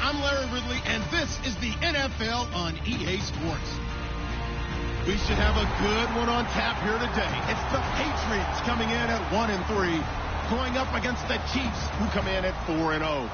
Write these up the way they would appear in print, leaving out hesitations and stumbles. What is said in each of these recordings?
I'm Larry Ridley, and this is the NFL on EA Sports. We should have a good one on tap here today. It's the Patriots coming in at 1-3, going up against the Chiefs, who come in at 4-0.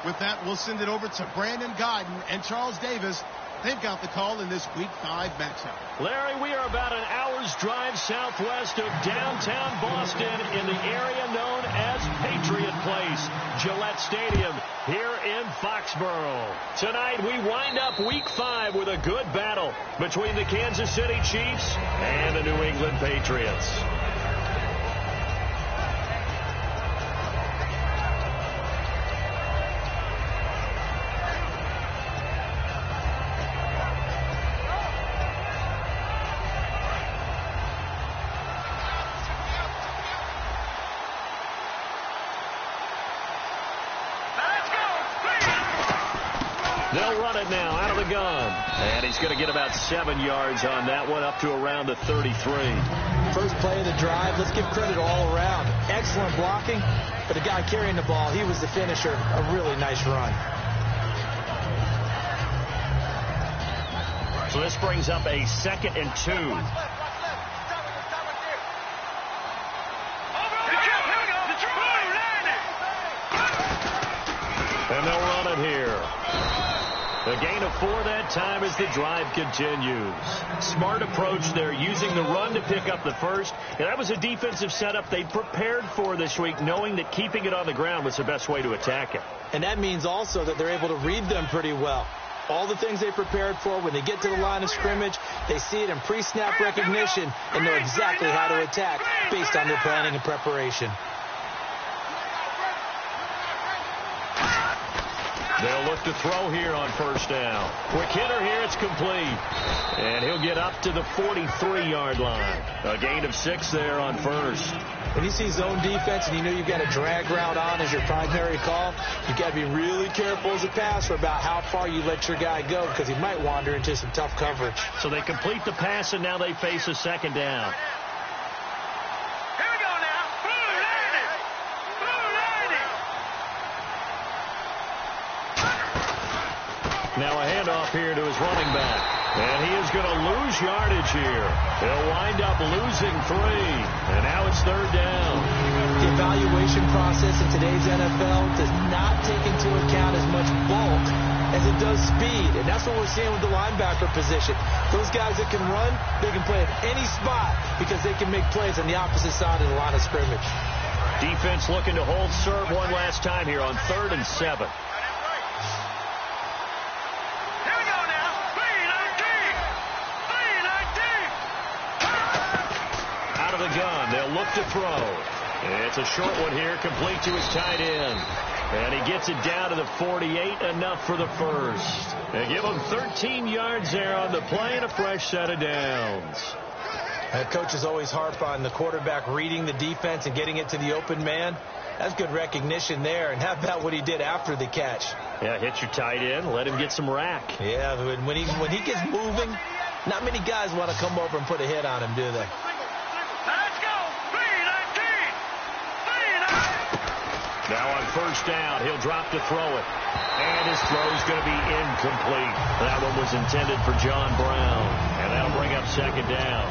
With that, we'll send it over to Brandon Guyton and Charles Davis. They've got the call in this Week 5 matchup. Larry, we are about an hour's drive southwest of downtown Boston in the area known as Patriot Place, Gillette Stadium, here in Foxborough. Tonight, we wind up Week 5 with a good battle between the Kansas City Chiefs and the New England Patriots. They'll run it now out of the gun. And he's going to get about 7 yards on that one, up to around the 33. First play of the drive, let's give credit all around. Excellent blocking, but the guy carrying the ball, he was the finisher. A really nice run. So this brings up a 2nd and 2. And they'll run it here. A gain of 4 that time as the drive continues. Smart approach there, using the run to pick up the first. And that was a defensive setup they prepared for this week, knowing that keeping it on the ground was the best way to attack it. And that means also that they're able to read them pretty well. All the things they prepared for, when they get to the line of scrimmage, they see it in pre-snap recognition and know exactly how to attack based on their planning and preparation. They'll look to throw here on first down. Quick hitter here, it's complete. And he'll get up to the 43-yard line. A gain of 6 there on first. When you see zone defense and you know you've got a drag route on as your primary call, you've got to be really careful as a passer about how far you let your guy go, because he might wander into some tough coverage. So they complete the pass, and now they face a 2nd down. Now a handoff here to his running back. And he is going to lose yardage here. He'll wind up losing 3. And now it's 3rd down. The evaluation process in today's NFL does not take into account as much bulk as it does speed. And that's what we're seeing with the linebacker position. Those guys that can run, they can play at any spot because they can make plays on the opposite side of the line of scrimmage. Defense looking to hold serve one last time here on 3rd and 7. The gun. They'll look to throw. It's a short one here, complete to his tight end. And he gets it down to the 48, enough for the first. They give him 13 yards there on the play and a fresh set of downs. Coaches always harp on the quarterback reading the defense and getting it to the open man. That's good recognition there. And how about what he did after the catch? Yeah, hit your tight end, let him get some rack. Yeah, when he gets moving, not many guys want to come over and put a hit on him, do they? Now on first down, he'll drop to throw it. And his throw's going to be incomplete. That one was intended for John Brown. And that'll bring up 2nd down.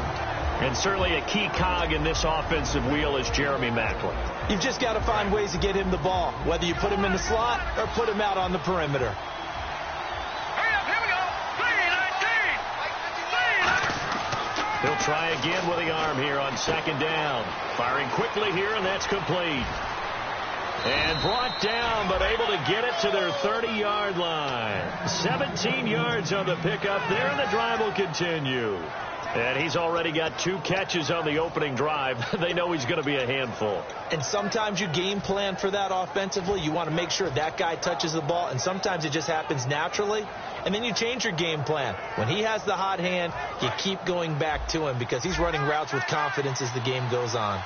And certainly a key cog in this offensive wheel is Jeremy Maclin. You've just got to find ways to get him the ball, whether you put him in the slot or put him out on the perimeter. He'll try again with the arm here on 2nd down. Firing quickly here, and that's complete. And brought down, but able to get it to their 30-yard line. 17 yards on the pickup there, and the drive will continue. And he's already got 2 catches on the opening drive. They know he's going to be a handful. And sometimes you game plan for that offensively. You want to make sure that guy touches the ball, and sometimes it just happens naturally. And then you change your game plan. When he has the hot hand, you keep going back to him because he's running routes with confidence as the game goes on.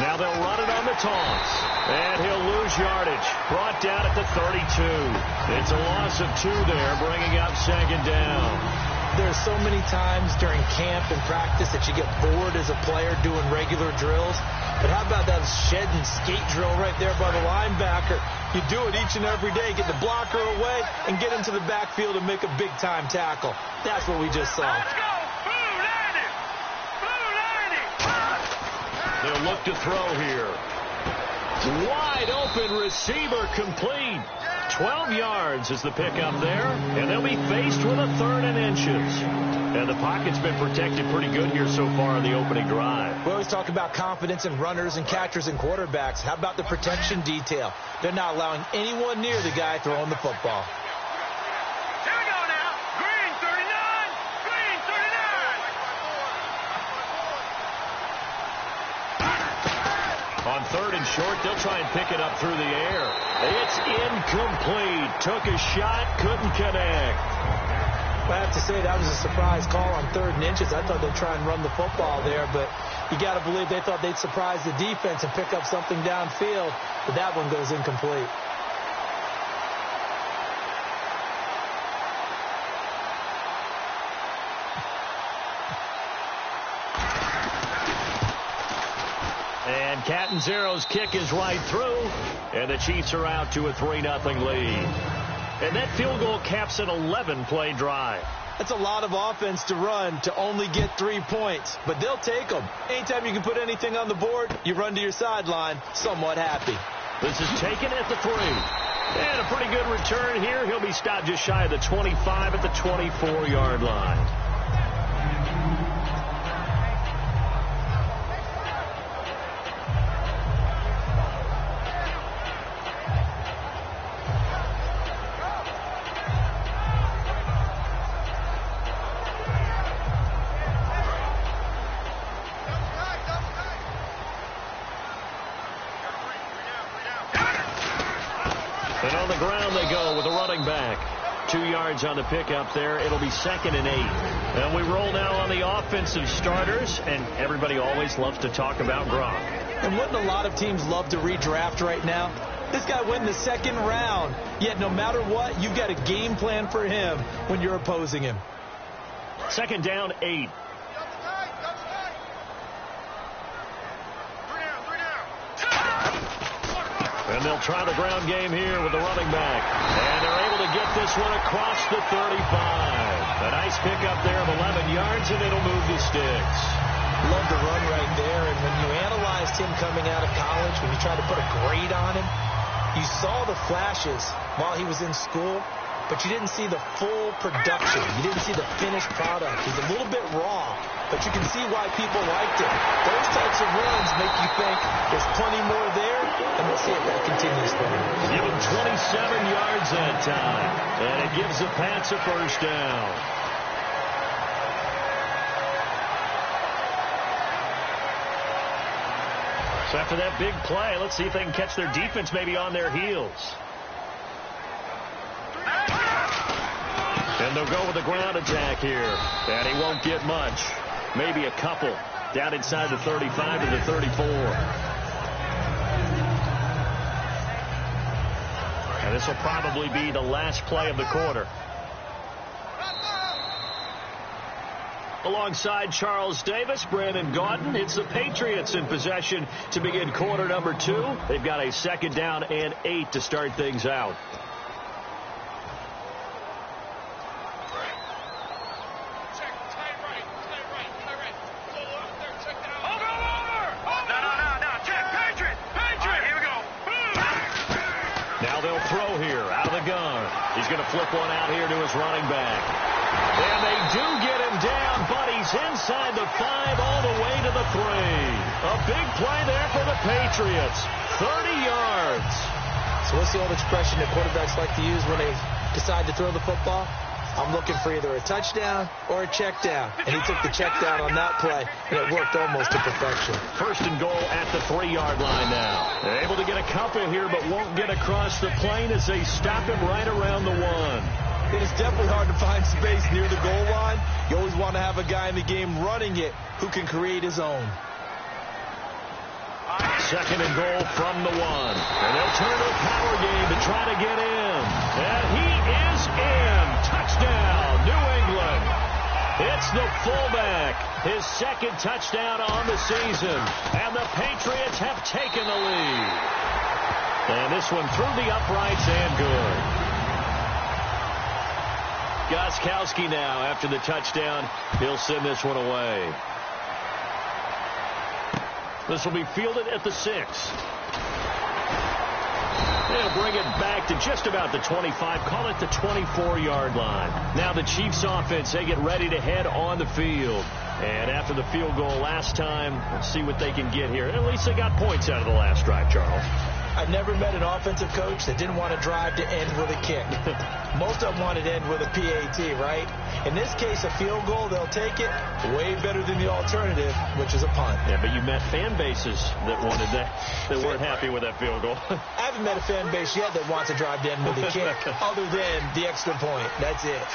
Now they'll run it on the taunts. And he'll lose yardage. Brought down at the 32. It's a loss of 2 there, bringing up 2nd down. There's so many times during camp and practice that you get bored as a player doing regular drills. But how about that shed and skate drill right there by the linebacker? You do it each and every day. Get the blocker away and get into the backfield and make a big-time tackle. That's what we just saw. Let's go! They'll look to throw here. Wide open receiver complete. 12 yards is the pickup there. And they'll be faced with a 3rd and inches. And the pocket's been protected pretty good here so far in the opening drive. We always talk about confidence in runners and catchers and quarterbacks. How about the protection detail? They're not allowing anyone near the guy throwing the football. Here we go now. Green 39. Green 39. On 3rd and short, they'll try and pick it up through the air. It's incomplete. Took a shot, couldn't connect. I have to say that was a surprise call on 3rd and inches. I thought they'd try and run the football there, but you got to believe they thought they'd surprise the defense and pick up something downfield, but that one goes incomplete. And Catanzero's kick is right through, and the Chiefs are out to a 3-0 lead. And that field goal caps an 11-play drive. That's a lot of offense to run to only get 3 points, but they'll take them. Anytime you can put anything on the board, you run to your sideline somewhat happy. This is taken at the 3. And a pretty good return here. He'll be stopped just shy of the 25 at the 24-yard line. And on the ground they go with a running back. 2 yards on the pickup there. It'll be 2nd and 8. And we roll now on the offensive starters, and everybody always loves to talk about Gronk. And wouldn't a lot of teams love to redraft right now? This guy went in the 2nd round, yet no matter what, you've got a game plan for him when you're opposing him. 2nd down, 8. And they'll try the ground game here with the running back. And they're able to get this one across the 35. A nice pickup there of 11 yards, and it'll move the sticks. Love the run right there. And when you analyzed him coming out of college, when you tried to put a grade on him, you saw the flashes while he was in school, but you didn't see the full production. You didn't see the finished product. He's a little bit raw, but you can see why people liked him. Those types of runs make you think there's plenty more there, and we'll see if that continues for him. Give him 27 yards that time, and it gives the Pats a 1st down. So after that big play, let's see if they can catch their defense maybe on their heels. And they'll go with the ground attack here. And he won't get much. Maybe a couple. Down inside the 35 to the 34. And this will probably be the last play of the quarter. Alongside Charles Davis, Brandon Gaudin, it's the Patriots in possession to begin quarter number 2. They've got a 2nd down and 8 to start things out. going to flip one out here to his running back. And they do get him down, but he's inside the 5 all the way to the 3. A big play there for the Patriots. 30 yards. So what's the old expression that quarterbacks like to use when they decide to throw the football? I'm looking for either a touchdown or a check down. And he took the check down on that play, and it worked almost to perfection. First and goal at the 3-yard line now. They're able to get a couple here, but won't get across the plane as they stop him right around the 1. It is definitely hard to find space near the goal line. You always want to have a guy in the game running it who can create his own. Second and goal from the 1. And they'll turn to a power game to try to get in. And he is in. Touchdown, New England. It's the fullback. His second touchdown on the season. And the Patriots have taken the lead. And this one through the uprights and good. Gostkowski now after the touchdown. He'll send this one away. This will be fielded at the 6. They'll bring it back to just about the 25. Call it the 24-yard line. Now the Chiefs offense, they get ready to head on the field. And after the field goal last time, let's see what they can get here. At least they got points out of the last drive, Charles. I've never met an offensive coach that didn't want to drive to end with a kick. Most of them wanted to end with a PAT, right? In this case, a field goal, they'll take it way better than the alternative, which is a punt. Yeah, but you met fan bases that wanted that, that weren't happy with that field goal. I haven't met a fan base yet that wants to drive to end with a kick, other than the extra point. That's it.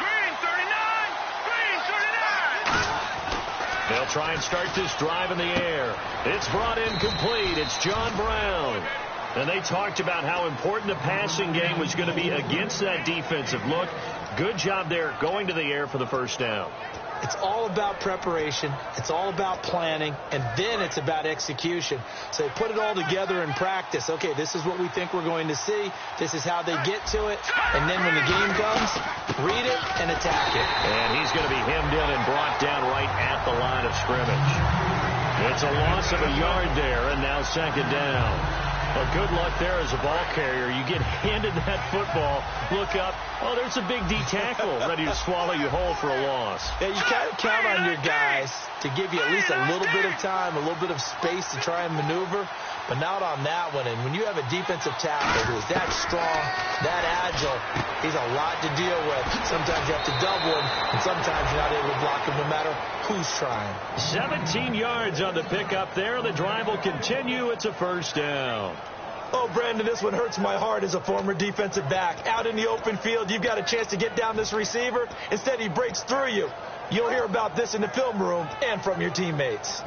Green 39! Green 39! They'll try and start this drive in the air. It's brought in complete. It's John Brown. And they talked about how important the passing game was going to be against that defensive look. Good job there going to the air for the first down. It's all about preparation. It's all about planning. And then it's about execution. So they put it all together in practice. Okay, this is what we think we're going to see. This is how they get to it. And then when the game comes, read it and attack it. And he's going to be hemmed in and brought down right at the line of scrimmage. It's a loss of a yard there, and now second down. Well, good luck there as a ball carrier. You get handed that football, look up, oh, there's a big D tackle ready to swallow you whole for a loss. Yeah, you kind of count on your guys to give you at least a little bit of time, a little bit of space to try and maneuver, but not on that one. And when you have a defensive tackle who is that strong, that agile, he's a lot to deal with. Sometimes you have to double him, and sometimes you're not able to block him no matter who's trying. 17 yards on the pickup there. The drive will continue. It's a first down. Oh, Brandon, this one hurts my heart as a former defensive back. Out in the open field, you've got a chance to get down this receiver. Instead, he breaks through you. You'll hear about this in the film room and from your teammates.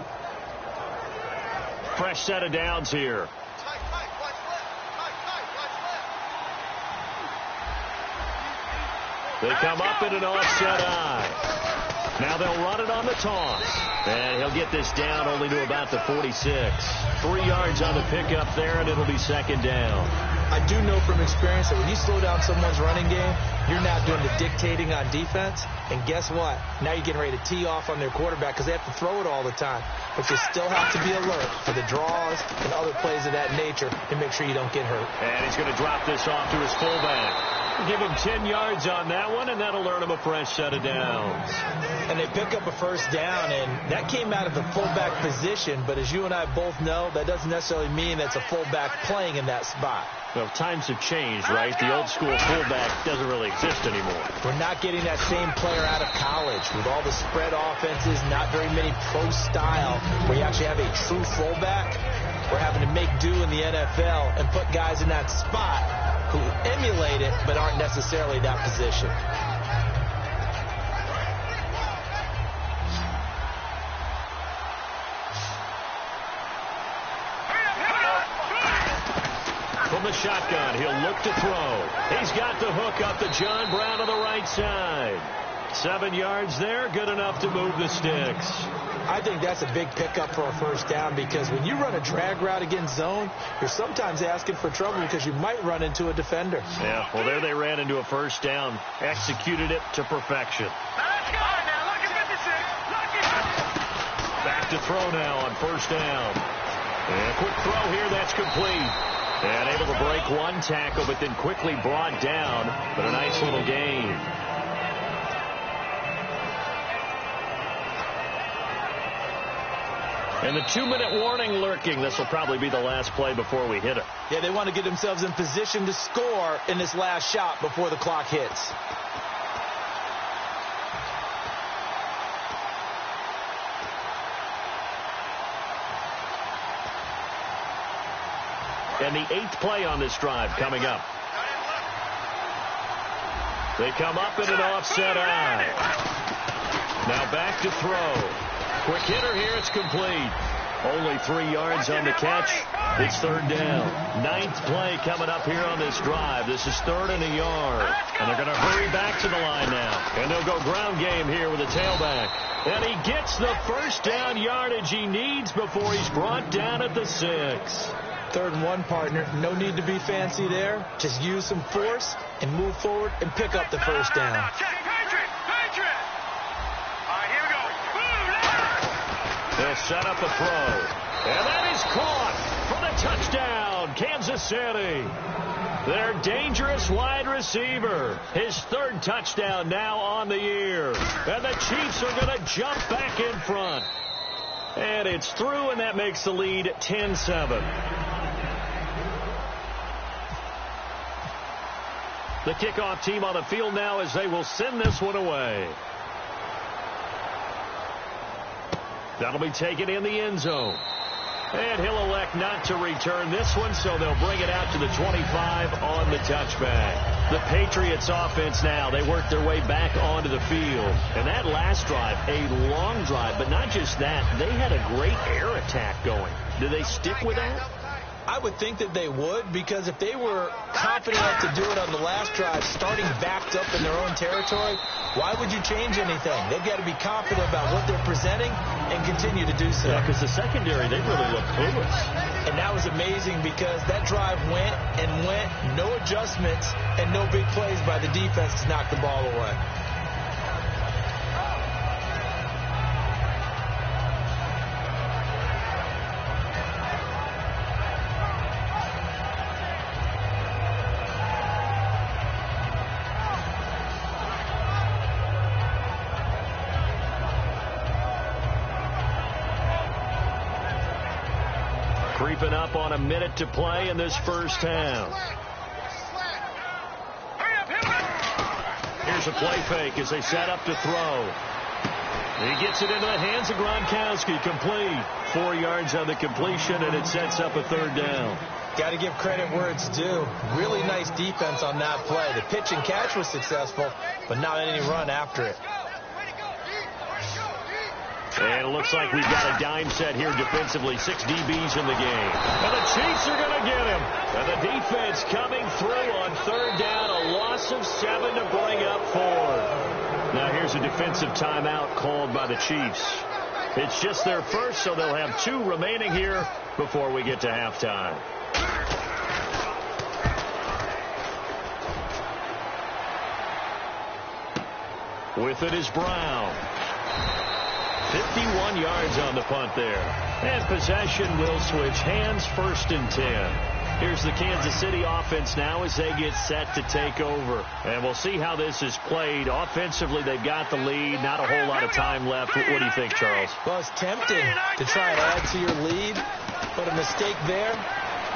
Fresh set of downs here. They come up in an offset eye. Now they'll run it on the toss. And he'll get this down only to about the 46. 3 yards on the pickup there, and it'll be second down. I do know from experience that when you slow down someone's running game, you're not doing the dictating on defense. And guess what? Now you're getting ready to tee off on their quarterback because they have to throw it all the time. But you still have to be alert for the draws and other plays of that nature to make sure you don't get hurt. And he's going to drop this off to his fullback. Give him 10 yards on that one, and that'll earn him a fresh set of downs. And they pick up a first down, and that came out of the fullback position. But as you and I both know, that doesn't necessarily mean that's a fullback playing in that spot. Well, times have changed, right? The old school fullback doesn't really exist anymore. We're not getting that same player out of college with all the spread offenses, not very many pro style, where you actually have a true fullback. We're having to make do in the NFL and put guys in that spot who emulate it but aren't necessarily that position. From the shotgun, he'll look to throw. He's got the hook up to John Brown on the right side. 7 yards there, good enough to move the sticks. I think that's a big pickup for a first down because when you run a drag route against zone, you're sometimes asking for trouble because you might run into a defender. Yeah, well, there they ran into a first down, executed it to perfection. Let's go now. Look at 56. Back to throw now on first down. And a quick throw here, that's complete. And able to break one tackle, but then quickly brought down. But a nice little gain. And the 2-minute warning lurking. This will probably be the last play before we hit it. Yeah, they want to get themselves in position to score in this last shot before the clock hits. And the 8th play on this drive coming up. They come up in an offset eye. Now back to throw. Quick hitter here. It's complete. Only 3 yards on the catch. It's 3rd down. 9th play coming up here on this drive. This is 3rd and a yard. And they're going to hurry back to the line now. And they'll go ground game here with a tailback. And he gets the 1st down yardage he needs before he's brought down at the 6. 3rd and 1, partner. No need to be fancy there. Just use some force and move forward and pick up the 1st down. They'll set up a throw. And that is caught for the touchdown, Kansas City. Their dangerous wide receiver. His 3rd touchdown now on the year. And the Chiefs are going to jump back in front. And it's through, and that makes the lead 10-7. The kickoff team on the field now as they will send this one away. That'll be taken in the end zone. And he'll elect not to return this one, so they'll bring it out to the 25 on the touchback. The Patriots offense now, they work their way back onto the field. And that last drive, a long drive, but not just that, they had a great air attack going. Do they stick with that? I would think that they would, because if they were confident enough to do it on the last drive, starting backed up in their own territory, why would you change anything? They've got to be confident about what they're presenting and continue to do so. Yeah, because the secondary, they really look clueless. And that was amazing because that drive went and went, no adjustments, and no big plays by the defense to knock the ball away. Creeping up on a minute to play in this first half. Here's a play fake as they set up to throw. He gets it into the hands of Gronkowski. Complete. 4 yards on the completion, and it sets up a 3rd down. Got to give credit where it's due. Really nice defense on that play. The pitch and catch was successful, but not any run after it. And it looks like we've got a dime set here defensively. 6 DBs in the game. And the Chiefs are going to get him. And the defense coming through on 3rd down. A loss of 7 to bring up 4. Now here's a defensive timeout called by the Chiefs. It's just their first, so they'll have 2 remaining here before we get to halftime. With it is Brown. 51 yards on the punt there. And possession will switch hands, 1st and 10. Here's the Kansas City offense now as they get set to take over. And we'll see how this is played. Offensively, they've got the lead. Not a whole lot of time left. What do you think, Charles? Well, it's tempting to try and add to your lead, but a mistake there,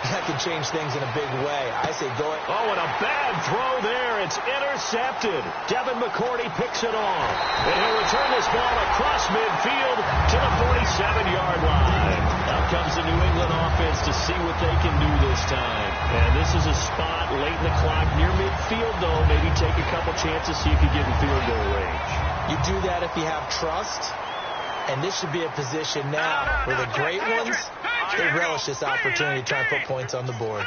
that can change things in a big way. I say go ahead. Oh, and a bad throw there. It's intercepted. Devin McCourty picks it off. And he'll return this ball across midfield to the 47-yard line. Out comes the New England offense to see what they can do this time. And this is a spot late in the clock near midfield, though. Maybe take a couple chances, see if you get in field goal range. You do that if you have trust. And this should be a position now where the great ones, they relish this opportunity to try and put points on the board.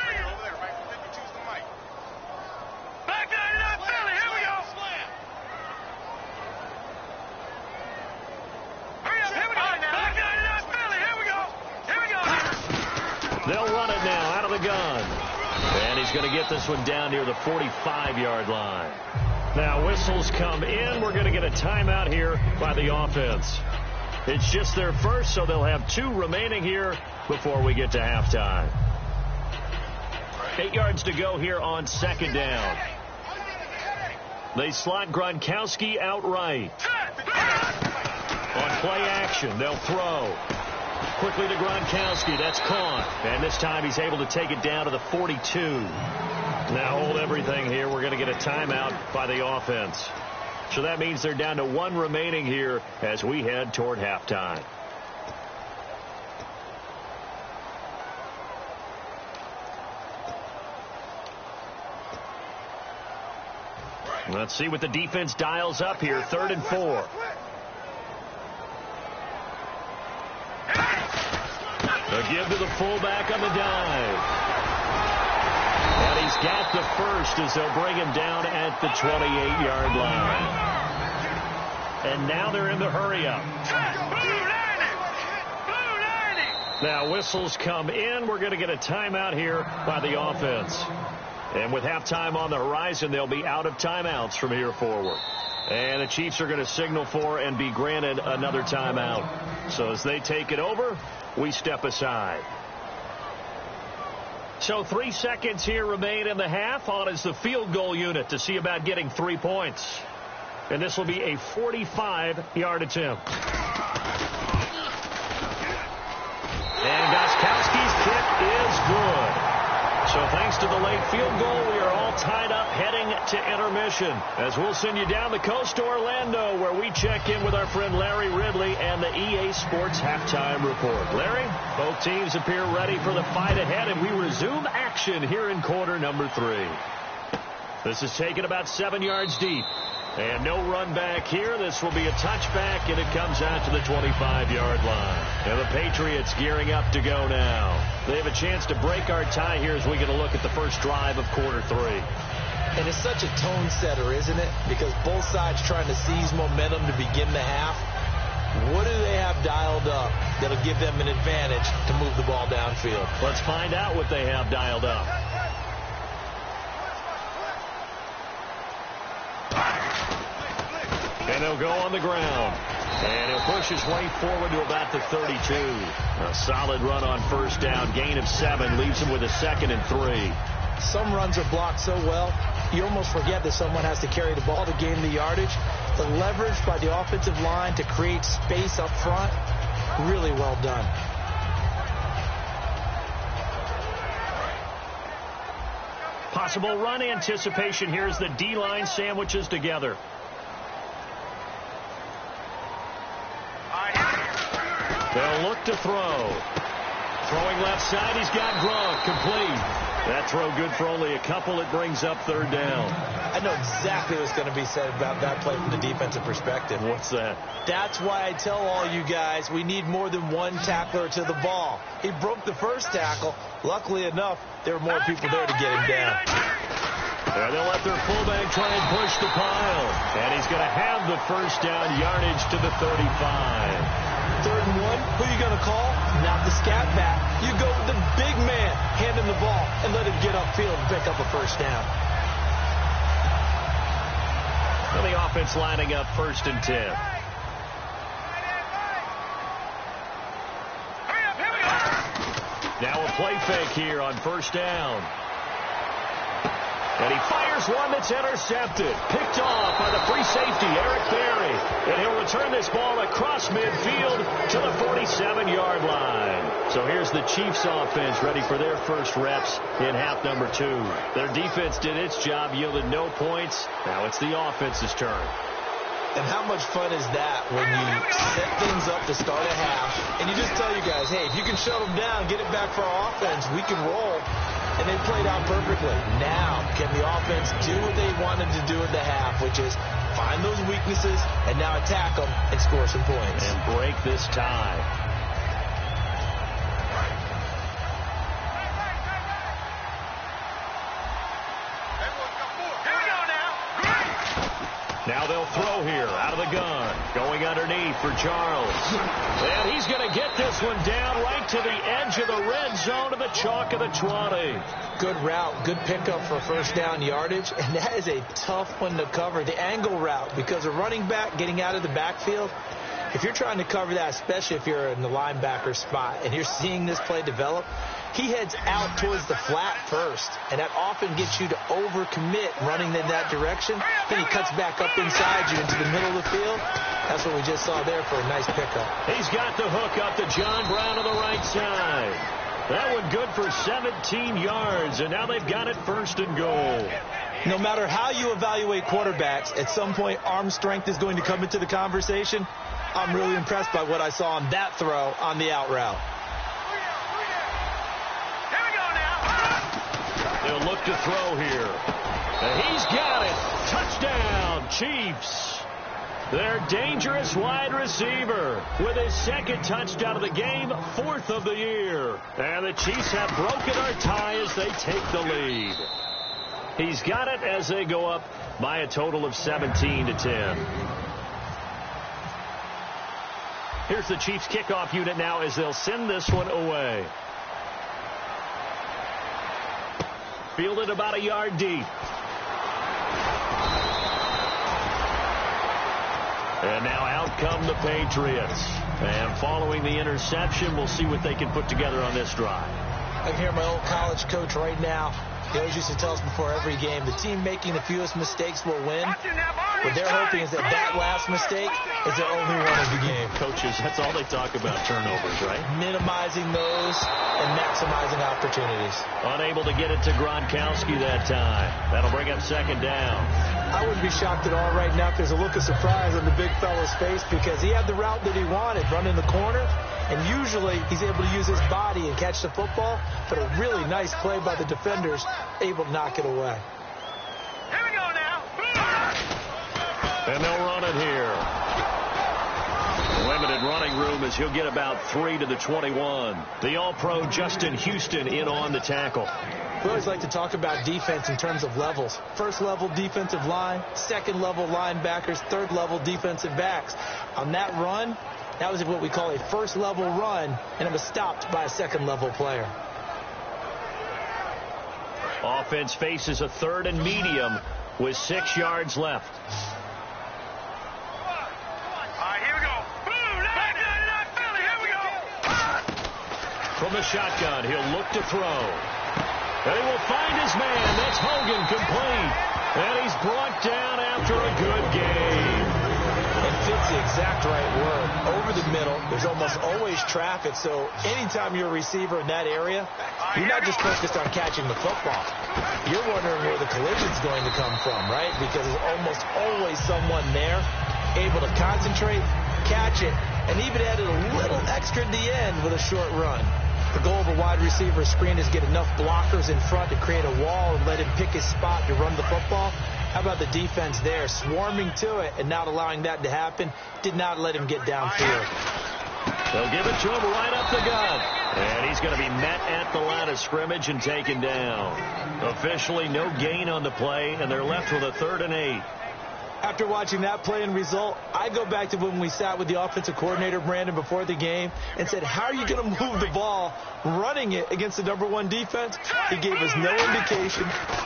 They'll run it now out of the gun. And he's going to get this one down near the 45-yard line. Now whistles come in. We're going to get a timeout here by the offense. It's just their first, so they'll have 2 remaining here before we get to halftime. 8 yards to go here on 2nd down. They slot Gronkowski out right. On play action, they'll throw. Quickly to Gronkowski. That's caught. And this time he's able to take it down to the 42. Now hold everything here. We're going to get a timeout by the offense. So that means they're down to 1 remaining here as we head toward halftime. Let's see what the defense dials up here. 3rd and 4. A give to the fullback on the dive. And he's got the first as they'll bring him down at the 28-yard line. And now they're in the hurry-up. Now whistles come in. We're going to get a timeout here by the offense. And with halftime on the horizon, they'll be out of timeouts from here forward. And the Chiefs are going to signal for and be granted another timeout. So as they take it over, we step aside. So 3 seconds here remain in the half. On is the field goal unit to see about getting 3 points. And this will be a 45-yard attempt. And Gostkowski's kick is good. So thanks to the late field goal, we are all tied up heading to intermission. As we'll send you down the coast to Orlando, where we check in with our friend Larry Ridley and the EA Sports Halftime Report. Larry, both teams appear ready for the fight ahead, and we resume action here in quarter number 3. This is taken about 7 yards deep. And no run back here. This will be a touchback, and it comes out to the 25-yard line. And the Patriots gearing up to go now. They have a chance to break our tie here as we get a look at the first drive of quarter 3. And it's such a tone setter, isn't it? Because both sides trying to seize momentum to begin the half. What do they have dialed up that'll give them an advantage to move the ball downfield? Let's find out what they have dialed up. And he'll go on the ground. And he'll push his way forward to about the 32. A solid run on first down. Gain of 7 leaves him with a 2nd and 3. Some runs are blocked so well, you almost forget that someone has to carry the ball to gain the yardage. The leverage by the offensive line to create space up front, really well done. Possible run anticipation here as the D-line sandwiches together. They'll look to throw. Throwing left side, he's got Gronk, complete. That throw good for only a couple. It brings up 3rd down. I know exactly what's going to be said about that play from the defensive perspective. What's that? That's why I tell all you guys we need more than one tackler to the ball. He broke the first tackle. Luckily enough, there were more people there to get him down. And they'll let their fullback try and push the pile. And he's going to have the first down, yardage to the 35. 3rd and 1, who are you going to call? Not the scat back. You go with the big man, hand him the ball, and let him get upfield and pick up a first down. And the offense lining up 1st and 10. Now a play fake here on first down. And he fires one that's intercepted. Picked off by the free safety, Eric Berry. And he'll return this ball across midfield to the 47-yard line. So here's the Chiefs offense ready for their first reps in half number 2. Their defense did its job, yielded no points. Now it's the offense's turn. And how much fun is that when you set things up to start a half, and you just tell you guys, hey, if you can shut them down, get it back for our offense, we can roll. And they played out perfectly. Now, can the offense do what they wanted to do at the half, which is find those weaknesses and now attack them and score some points. And break this tie. Now they'll throw here out of the gun. Going underneath for Charles. And he's going to get this one down right to the edge of the red zone to the chalk of the 20. Good route, good pickup for first down yardage. And that is a tough one to cover, the angle route, because a running back getting out of the backfield, if you're trying to cover that, especially if you're in the linebacker spot and you're seeing this play develop, he heads out towards the flat first, and that often gets you to overcommit running in that direction. Then he cuts back up inside you into the middle of the field. That's what we just saw there for a nice pickup. He's got the hook up to John Brown on the right side. That one good for 17 yards, and now they've got it 1st and goal. No matter how you evaluate quarterbacks, at some point arm strength is going to come into the conversation. I'm really impressed by what I saw on that throw on the out route. They'll look to throw here. And he's got it. Touchdown, Chiefs. Their dangerous wide receiver with his 2nd touchdown of the game, 4th of the year. And the Chiefs have broken our tie as they take the lead. He's got it as they go up by a total of 17-10. Here's the Chiefs kickoff unit now as they'll send this one away. Fielded about a yard deep. And now out come the Patriots. And following the interception, we'll see what they can put together on this drive. I can hear my old college coach right now. He always used to tell us before every game, the team making the fewest mistakes will win. What they're hoping is that last mistake is their only one of the game. Coaches, that's all they talk about, turnovers, right? Minimizing those and maximizing opportunities. Unable to get it to Gronkowski that time. That'll bring up 2nd down. I wouldn't be shocked at all right now if there's a look of surprise on the big fella's face because he had the route that he wanted, running the corner. And usually he's able to use his body and catch the football, but a really nice play by the defenders, able to knock it away. Here we go now. And they'll run it here. Limited running room as he'll get about 3 to the 21. The All-Pro Justin Houston in on the tackle. We always like to talk about defense in terms of levels. 1st level defensive line, 2nd level linebackers, 3rd level defensive backs. On that run, that was what we call a 1st level run, and it was stopped by a 2nd level player. Offense faces a 3rd and medium with 6 yards left. All right, here we go. Boom! Not Philly. Here we go. From the shotgun, he'll look to throw. And he will find his man. That's Hogan, complete. And he's brought down after a good game. And fits the exact right word. Over the middle, there's almost always traffic, so anytime you're a receiver in that area, you're not just focused on catching the football. You're wondering where the collision's going to come from, right? Because there's almost always someone there able to concentrate, catch it, and even added a little extra at the end with a short run. The goal of a wide receiver screen is get enough blockers in front to create a wall and let him pick his spot to run the football. How about the defense there, swarming to it and not allowing that to happen? Did not let him get downfield. They'll give it to him right up the gut. And he's going to be met at the line of scrimmage and taken down. Officially no gain on the play, and they're left with a 3rd and 8. After watching that play and result, I go back to when we sat with the offensive coordinator, Brandon, before the game and said, how are you going to move the ball running it against the #1 defense? He gave us no indication,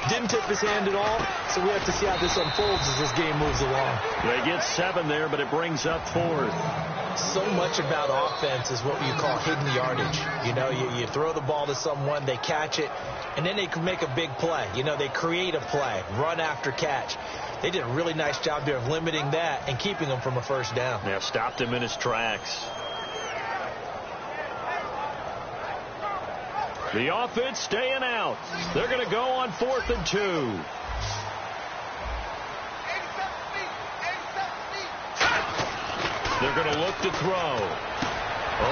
didn't tip his hand at all, so we have to see how this unfolds as this game moves along. They get 7 there, but it brings up 4th. So much about offense is what you call hidden yardage. You know, you throw the ball to someone, they catch it, and then they can make a big play. You know, they create a play, run after catch. They did a really nice job there of limiting that and keeping him from a 1st down. Yeah, stopped him in his tracks. The offense staying out. They're going to go on 4th and 2. They're going to look to throw.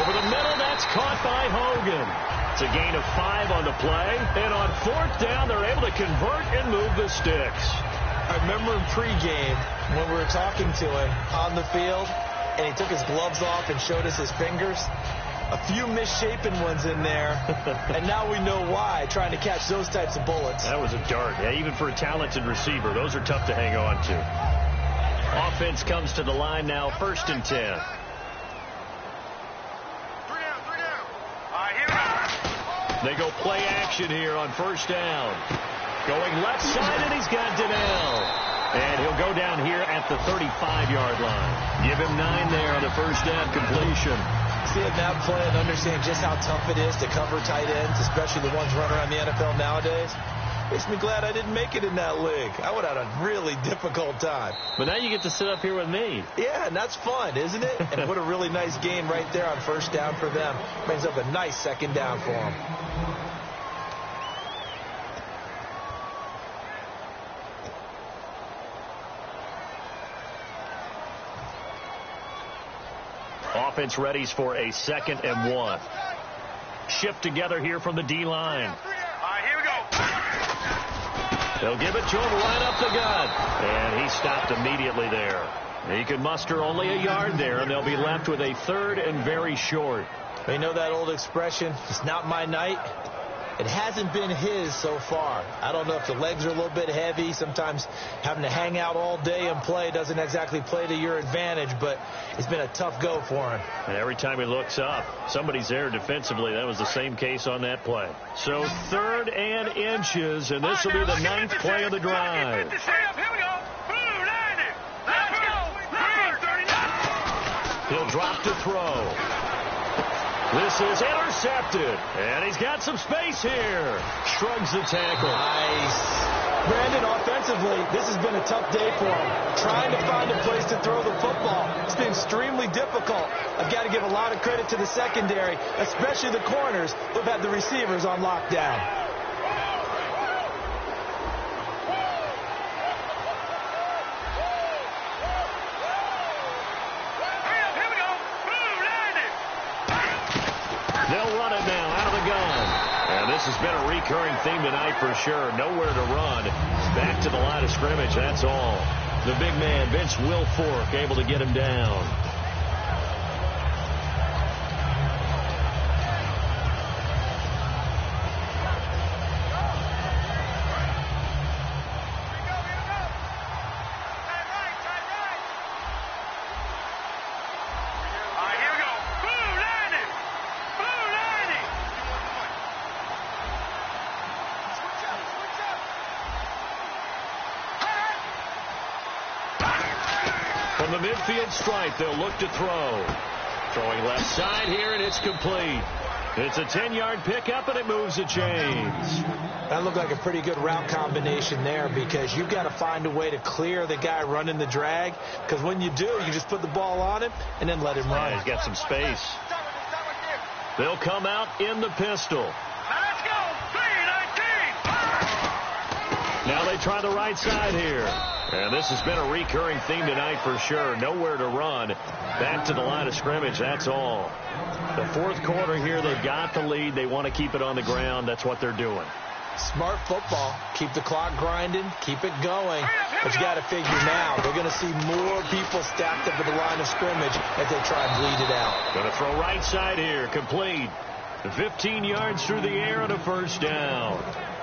Over the middle, that's caught by Hogan. It's a gain of 5 on the play. And on 4th down, they're able to convert and move the sticks. I remember in pregame when we were talking to him on the field, and he took his gloves off and showed us his fingers. A few misshapen ones in there, and now we know why, trying to catch those types of bullets. That was a dart. Yeah, even for a talented receiver, those are tough to hang on to. Offense comes to the line now, 1st and 10. 3 down. All right, here we go. They go play action here on 1st down. Going left side, and he's got Donnell. And he'll go down here at the 35-yard line. Give him 9 there on the 1st down completion. seeing that play and understand just how tough it is to cover tight ends, especially the ones running around the NFL nowadays, makes me glad I didn't make it in that league. I would have had a really difficult time. But now you get to sit up here with me. Yeah, and that's fun, isn't it? And what a really nice gain right there on first down for them. Brings up a nice second down for them. Offense readies for a 2nd and 1. Shift together here from the D-line. All right, here we go. They'll give it to him right up the gut. And he stopped immediately there. He could muster only a yard there, and they'll be left with a 3rd and very short. You know that old expression, it's not my night? It hasn't been his so far. I don't know if the legs are a little bit heavy. Sometimes having to hang out all day and play doesn't exactly play to your advantage, but it's been a tough go for him. And every time he looks up, somebody's there defensively. That was the same case on that play. So 3rd and inches, and this will be the 9th play of the drive. Here we go. Blue 90. Let's go. Green 39. He'll drop to throw. This is intercepted, and he's got some space here. Shrugs the tackle. Nice. Brandon, offensively, this has been a tough day for him. Trying to find a place to throw the football. It's been extremely difficult. I've got to give a lot of credit to the secondary, especially the corners who've had the receivers on lockdown. This has been a recurring theme tonight for sure. Nowhere to run. Back to the line of scrimmage, that's all. The big man, Vince Wilfork, able to get him down. From the midfield stripe, they'll look to throw. Throwing left side here, and it's complete. It's a 10-yard pickup, and it moves the chains. That looked like a pretty good route combination there because you've got to find a way to clear the guy running the drag, because when you do, you just put the ball on him and then let him run. Yeah, he's got some space. They'll come out in the pistol. Now let's go. 3-19. Now they try the right side here. And this has been a recurring theme tonight for sure. Nowhere to run. Back to the line of scrimmage, that's all. The 4th quarter here, they've got the lead. They want to keep it on the ground. That's what they're doing. Smart football. Keep the clock grinding. Keep it going. But you got to figure now, they're going to see more people stacked up at the line of scrimmage as they try and bleed it out. Going to throw right side here. Complete. 15 yards through the air and a first down.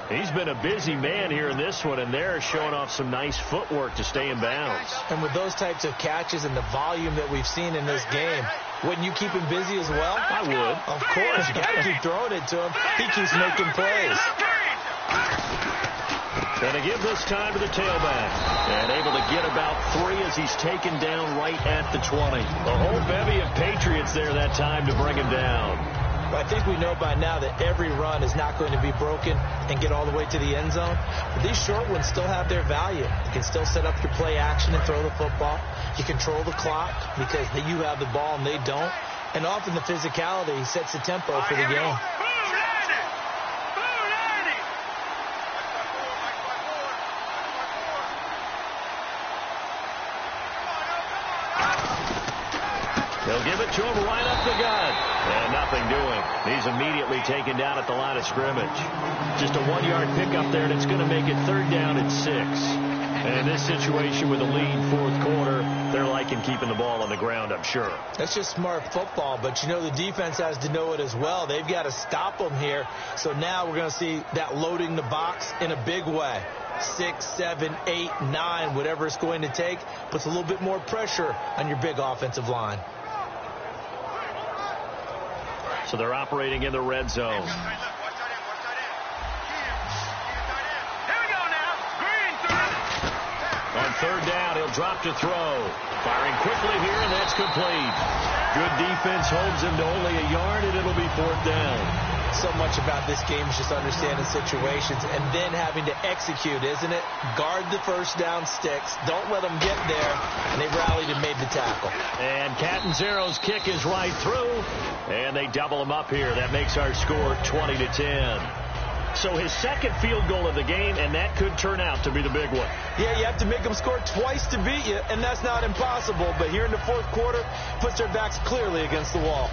He's been a busy man here in this one, and they're showing off some nice footwork to stay in bounds. And with those types of catches and the volume that we've seen in this game, wouldn't you keep him busy as well? I would. Of course. You got to keep throwing it to him. He keeps making plays. Going to give this time to the tailback. And able to get about 3 as he's taken down right at the 20. A whole bevy of Patriots there that time to bring him down. But I think we know by now that every run is not going to be broken and get all the way to the end zone. But these short ones still have their value. You can still set up your play action and throw the football. You control the clock because you have the ball and they don't. And often the physicality sets the tempo for the game. They'll give it to him right up the gut. And nothing doing. He's immediately taken down at the line of scrimmage. Just a 1-yard pickup there, and it's going to make it 3rd down and 6. And in this situation with a lead 4th quarter, they're liking keeping the ball on the ground, I'm sure. That's just smart football, but you know the defense has to know it as well. They've got to stop them here. So now we're going to see that loading the box in a big way. 6, 7, 8, 9, whatever it's going to take, puts a little bit more pressure on your big offensive line. So they're operating in the red zone. Here we go now. Green 30. On third down. He'll drop to throw. Firing quickly here, and that's complete. Good defense holds him to only a yard, and it'll be fourth down. So much about this game is just understanding situations and then having to execute, isn't it? Guard the first down sticks. Don't let them get there. And they rallied and made the tackle. And Catanzaro's kick is right through. And they double him up here. That makes our score 20-10. So his second field goal of the game, and that could turn out to be the big one. Yeah, you have to make them score twice to beat you, and that's not impossible. But here in the fourth quarter, puts their backs clearly against the wall.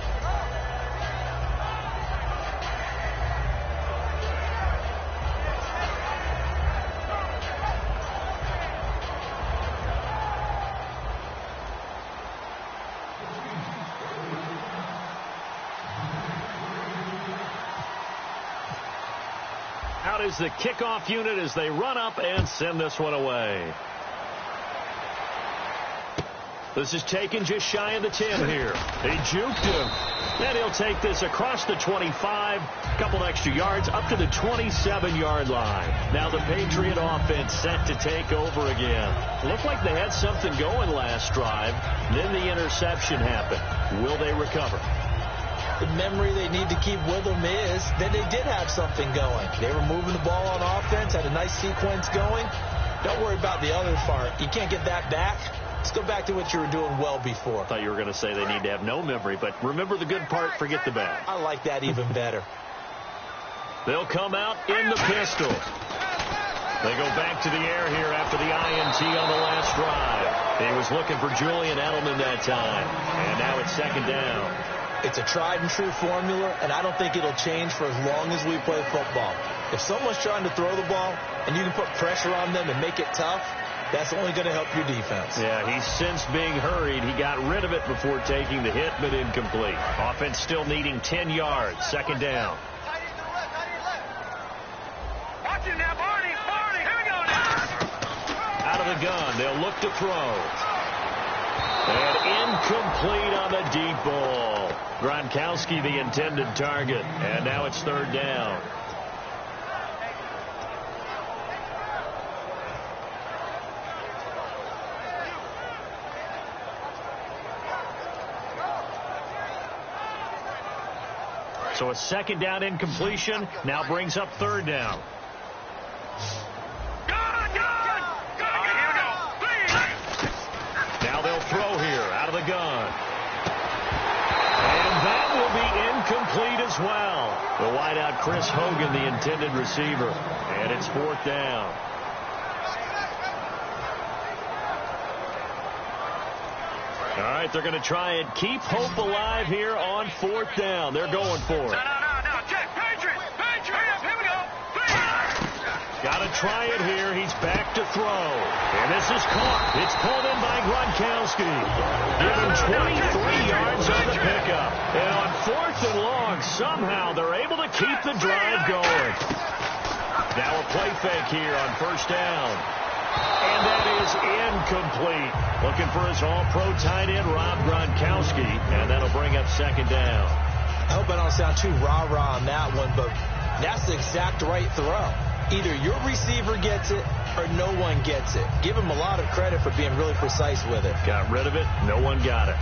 Out is the kickoff unit as they run up and send this one away. This is taken just shy of the 10 here. They juked him. And he'll take this across the 25, a couple extra yards, up to the 27-yard line. Now the Patriot offense set to take over again. Looked like they had something going last drive. Then the interception happened. Will they recover? The memory they need to keep with them is that they did have something going. They were moving the ball on offense, had a nice sequence going. Don't worry about the other part. You can't get that back. Let's go back to what you were doing well before. I thought you were going to say they need to have no memory, but remember the good part, forget the bad. I like that even better. They'll come out in the pistol. They go back to the air here after the INT on the last drive. He was looking for Julian Edelman that time, and now it's second down. It's a tried-and-true formula, and I don't think it'll change for as long as we play football. If someone's trying to throw the ball and you can put pressure on them and make it tough, that's only going to help your defense. Yeah, he's since being hurried. He got rid of it before taking the hit, but incomplete. Offense still needing 10 yards. Second down. Watch him now, Barney. Here we go now. Out of the gun. They'll look to throw. And incomplete on the deep ball. Gronkowski the intended target. And now it's third down. So a second down incompletion now brings up third down. Now they'll throw here out of the gun. And that will be incomplete as well. The wideout Chris Hogan, the intended receiver. And it's fourth down. All right, they're going to try and keep hope alive here on fourth down. They're going for it. No, check. Patriot. Here we go. Got to try it here. He's back to throw. And this is caught. It's pulled in by Gronkowski. Give him 23 yards on the pickup. And on fourth and long, somehow they're able to keep the drive going. Now a play fake here on first down. And that is incomplete. Looking for his all-pro tight end, Rob Gronkowski. And that'll bring up second down. I hope I don't sound too rah-rah on that one, but that's the exact right throw. Either your receiver gets it or no one gets it. Give him a lot of credit for being really precise with it. Got rid of it. No one got it.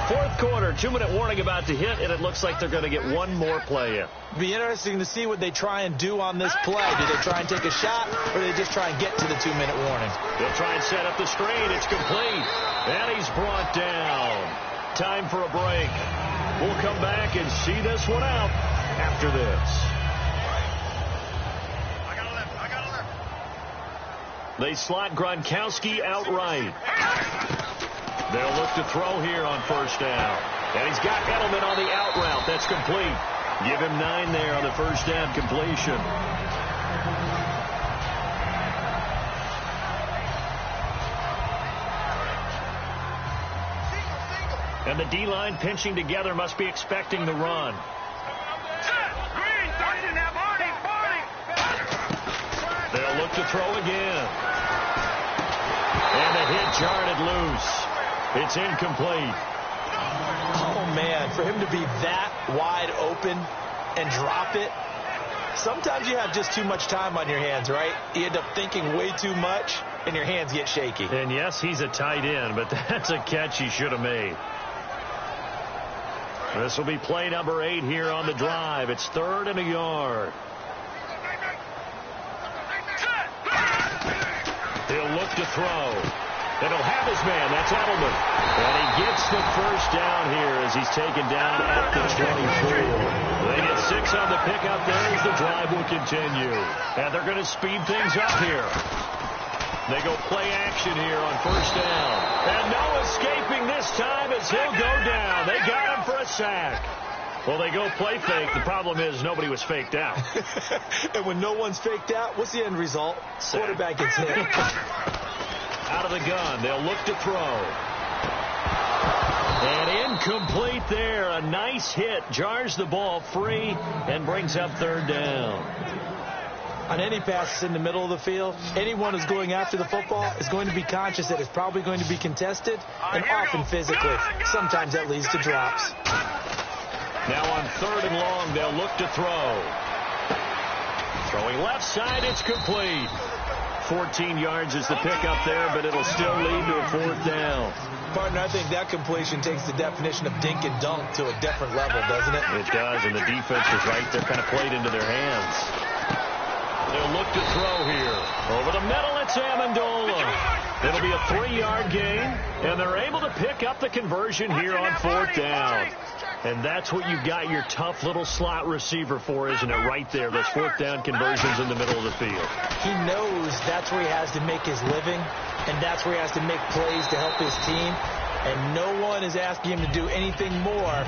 Fourth quarter, 2-minute warning about to hit, and it looks like they're going to get one more play in. Be interesting to see what they try and do on this play. Do they try and take a shot, or do they just try and get to the 2-minute warning? They'll try and set up the screen. It's complete. And he's brought down. Time for a break. We'll come back and see this one out after this. I got a left. They slot Gronkowski outright. They'll look to throw here on first down. And he's got Edelman on the out route. That's complete. Give him 9 there on the first down completion. And the D-line pinching together must be expecting the run. Green, watch him now, Barney. They'll look to throw again. And the hit jarred it loose. It's incomplete. Oh, man, for him to be that wide open, and drop it. Sometimes you have just too much time on your hands, right? You end up thinking way too much, and your hands get shaky. And yes, he's a tight end, but that's a catch he should have made. This will be play number 8 here on the drive. It's 3rd and a yard. He'll look to throw. And he'll have his man. That's Edelman. And he gets the first down here as he's taken down at the 24. They get 6 on the pickup there as the drive will continue. And they're going to speed things up here. They go play action here on first down. And no escaping this time as he'll go down. They got him for a sack. Well, they go play fake. The problem is nobody was faked out. And when no one's faked out, what's the end result? Quarterback gets hit. Out of the gun. They'll look to throw. And incomplete there. A nice hit. Jars the ball free and brings up 3rd down. On any passes in the middle of the field, anyone who's going after the football is going to be conscious that it's probably going to be contested, and often physically. Sometimes that leads to drops. Now on 3rd and long, they'll look to throw. Throwing left side, it's complete. 14 yards is the pickup there, but it'll still lead to a 4th down. Partner, I think that completion takes the definition of dink and dunk to a different level, doesn't it? It does, and the defense was right there, kind of played into their hands. They'll look to throw here. Over the middle, it's Amendola. It'll be a 3-yard gain, and they're able to pick up the conversion here on 4th down. And that's what you've got your tough little slot receiver for, isn't it? Right there, those 4th down conversions in the middle of the field. He knows that's where he has to make his living, and that's where he has to make plays to help his team. And no one is asking him to do anything more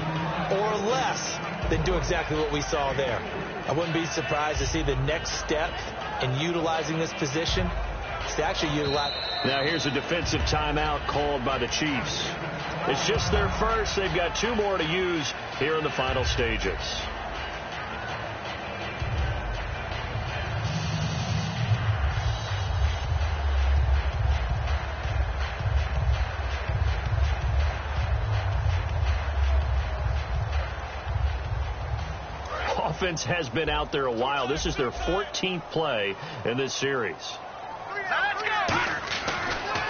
or less than do exactly what we saw there. I wouldn't be surprised to see the next step in utilizing this position is to actually utilize. Now here's a defensive timeout called by the Chiefs. It's just their first. They've got 2 more to use here in the final stages. Offense has been out there a while. This is their 14th play in this series.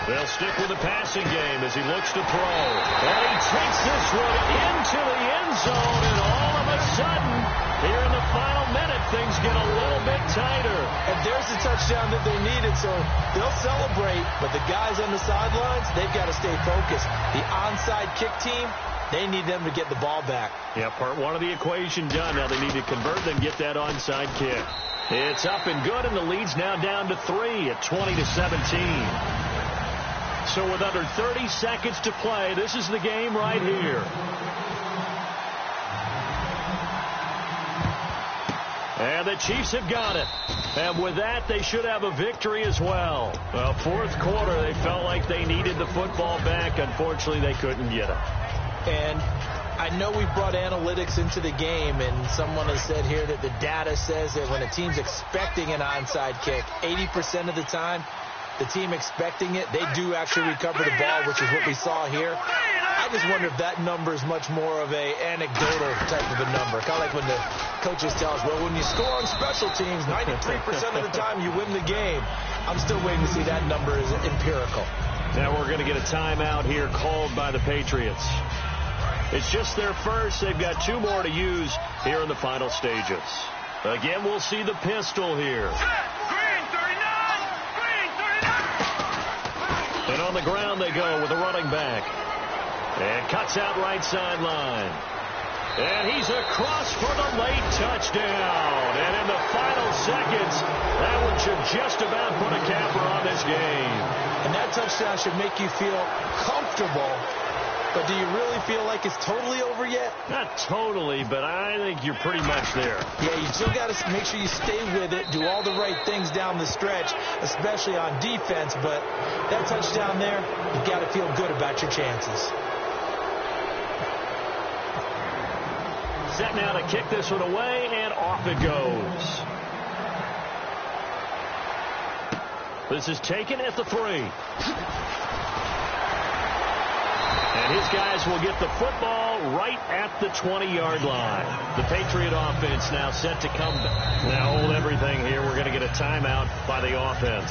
They'll stick with the passing game as he looks to throw. And he takes this one into the end zone, and all of a sudden, here in the final minute, things get a little bit tighter. And there's the touchdown that they needed, so they'll celebrate. But the guys on the sidelines, they've got to stay focused. The onside kick team, they need them to get the ball back. Yeah, part 1 of the equation done. Now they need to convert and get that onside kick. It's up and good, and the lead's now down to 3 at 20-17. So with under 30 seconds to play, this is the game right here. And the Chiefs have got it. And with that, they should have a victory as well. Well, 4th quarter, they felt like they needed the football back. Unfortunately, they couldn't get it. And I know we brought analytics into the game, and someone has said here that the data says that when a team's expecting an onside kick, 80% of the time, the team expecting it, they do actually recover the ball, which is what we saw here. I just wonder if that number is much more of a anecdotal type of a number. Kind of like when the coaches tell us, well, when you score on special teams, 93% of the time you win the game. I'm still waiting to see that number is empirical. Now we're going to get a timeout here called by the Patriots. It's just their first. They've got 2 more to use here in the final stages. Again, we'll see the pistol here. And on the ground they go with a running back. And cuts out right sideline. And he's across for the late touchdown. And in the final seconds, that one should just about put a capper on this game. And that touchdown should make you feel comfortable. But do you really feel like it's totally over yet? Not totally, but I think you're pretty much there. Yeah, you still got to make sure you stay with it, do all the right things down the stretch, especially on defense. But that touchdown there, you got to feel good about your chances. Set now to kick this one away, and off it goes. This is taken at the 3. And his These guys will get the football right at the 20-yard line. The Patriot offense now set to come back. Now hold everything here. We're going to get a timeout by the offense.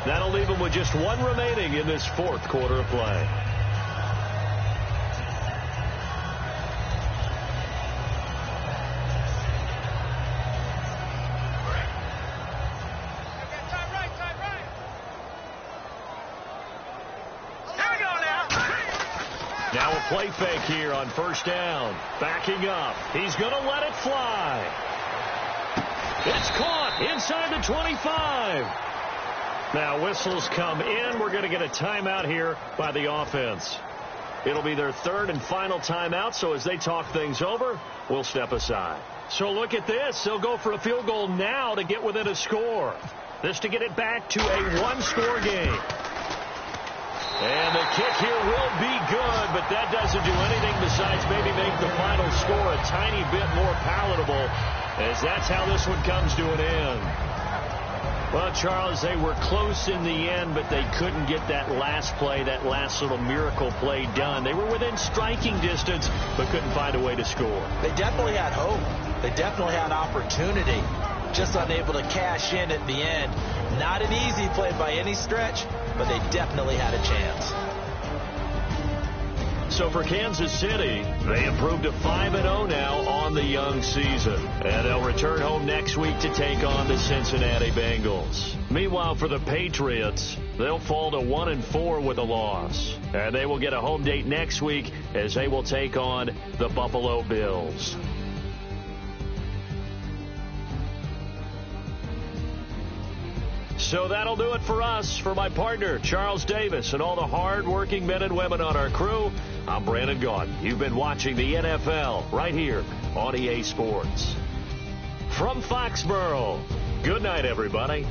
That'll leave them with just one remaining in this fourth quarter of play. Now a play fake here on first down. Backing up. He's going to let it fly. It's caught inside the 25. Now whistles come in. We're going to get a timeout here by the offense. It'll be their third and final timeout, so as they talk things over, we'll step aside. So look at this. They'll go for a field goal now to get within a score. This to get it back to a one-score game. And the kick here will be good, but that doesn't do anything besides maybe make the final score a tiny bit more palatable, as that's how this one comes to an end. Well, Charles, they were close in the end, but they couldn't get that last play, that last little miracle play done. They were within striking distance, but couldn't find a way to score. They definitely had hope. They definitely had opportunity. Just unable to cash in at the end. Not an easy play by any stretch, but they definitely had a chance. So for Kansas City, they improved to 5-0 now on the young season. And they'll return home next week to take on the Cincinnati Bengals. Meanwhile, for the Patriots, they'll fall to 1-4 with a loss. And they will get a home date next week as they will take on the Buffalo Bills. So that'll do it for us. For my partner, Charles Davis, and all the hard-working men and women on our crew, I'm Brandon Gaudin. You've been watching the NFL right here on EA Sports. From Foxborough, good night, everybody.